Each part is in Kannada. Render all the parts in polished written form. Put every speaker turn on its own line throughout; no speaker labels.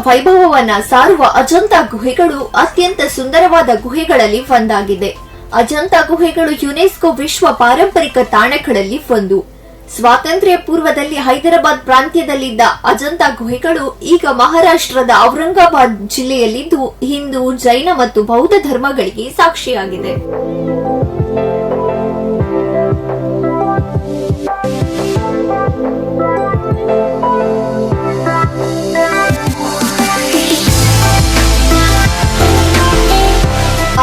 ವೈಭವವನ್ನ ಸಾರುವ ಅಜಂತ ಗುಹೆಗಳು ಅತ್ಯಂತ ಸುಂದರವಾದ ಗುಹೆಗಳಲ್ಲಿ ಒಂದಾಗಿದೆ. ಅಜಂತ ಗುಹೆಗಳು ಯುನೆಸ್ಕೋ ವಿಶ್ವ ಪಾರಂಪರಿಕ ತಾಣಗಳಲ್ಲಿ ಒಂದು. ಸ್ವಾತಂತ್ರ್ಯ ಪೂರ್ವದಲ್ಲಿ ಹೈದರಾಬಾದ್ ಪ್ರಾಂತ್ಯದಲ್ಲಿದ್ದ ಅಜಂತ ಗುಹೆಗಳು ಈಗ ಮಹಾರಾಷ್ಟ್ರದ ಔರಂಗಾಬಾದ್ ಜಿಲ್ಲೆಯಲ್ಲಿದ್ದು ಹಿಂದೂ, ಜೈನ ಮತ್ತು ಬೌದ್ಧ ಧರ್ಮಗಳಿಗೆ ಸಾಕ್ಷಿಯಾಗಿದೆ.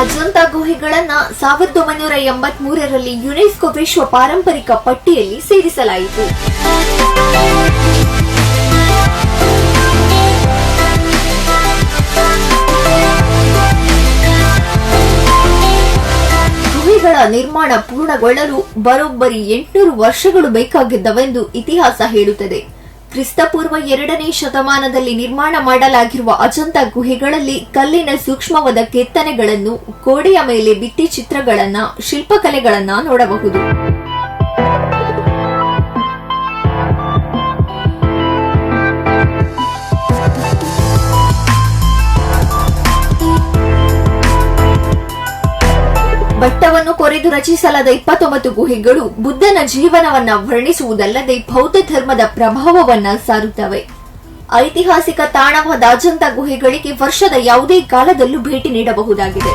ಅಜಂತ ಗುಹೆಗಳನ್ನ 1983ರಲ್ಲಿ ಯುನೆಸ್ಕೋ ವಿಶ್ವ ಪಾರಂಪರಿಕ ಪಟ್ಟಿಯಲ್ಲಿ ಸೇರಿಸಲಾಯಿತು. ಗುಹೆಗಳ ನಿರ್ಮಾಣ ಪೂರ್ಣಗೊಳ್ಳಲು ಬರೋಬ್ಬರಿ 800 ವರ್ಷಗಳು ಬೇಕಾಗಿದ್ದವೆಂದು ಇತಿಹಾಸ ಹೇಳುತ್ತದೆ. ಕ್ರಿಸ್ತಪೂರ್ವ 2ನೇ ಶತಮಾನದಲ್ಲಿ ನಿರ್ಮಾಣ ಮಾಡಲಾಗಿರುವ ಅಜಂತ ಗುಹೆಗಳಲ್ಲಿ ಕಲ್ಲಿನ ಸೂಕ್ಷ್ಮವಾದ ಕೆತ್ತನೆಗಳನ್ನು, ಗೋಡೆಯ ಮೇಲೆ ಭಿತ್ತಿ ಚಿತ್ರಗಳನ್ನ, ಶಿಲ್ಪಕಲೆಗಳನ್ನ ನೋಡಬಹುದು. ಬೆಟ್ಟವನ್ನು ಕೊರೆದು ರಚಿಸಲಾದ 29 ಗುಹೆಗಳು ಬುದ್ಧನ ಜೀವನವನ್ನ ವರ್ಣಿಸುವುದಲ್ಲದೆ ಬೌದ್ಧ ಧರ್ಮದ ಪ್ರಭಾವವನ್ನ ಸಾರುತ್ತವೆ. ಐತಿಹಾಸಿಕ ತಾಣವಾದ ಅಜಂತ ಗುಹೆಗಳಿಗೆ ವರ್ಷದ ಯಾವುದೇ ಕಾಲದಲ್ಲೂ ಭೇಟಿ ನೀಡಬಹುದಾಗಿದೆ.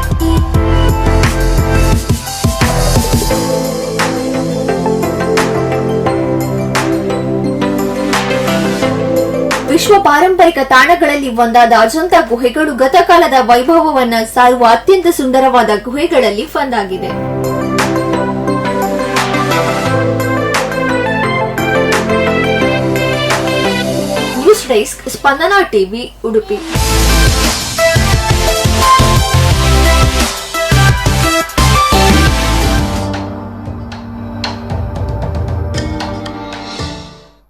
ವಿಶ್ವ ಪಾರಂಪರಿಕ ತಾಣಗಳಲ್ಲಿ ಒಂದಾದ ಅಜಂತ ಗುಹೆಗಳು ಗತಕಾಲದ ವೈಭವವನ್ನ ಸಾರುವ ಅತ್ಯಂತ ಸುಂದರವಾದ ಗುಹೆಗಳಲ್ಲಿ ಒಂದಾಗಿದೆ. ನ್ಯೂಸ್ ಡೆಸ್ಕ್, ಸ್ಪಂದನಾ ಟಿವಿ, ಉಡುಪಿ.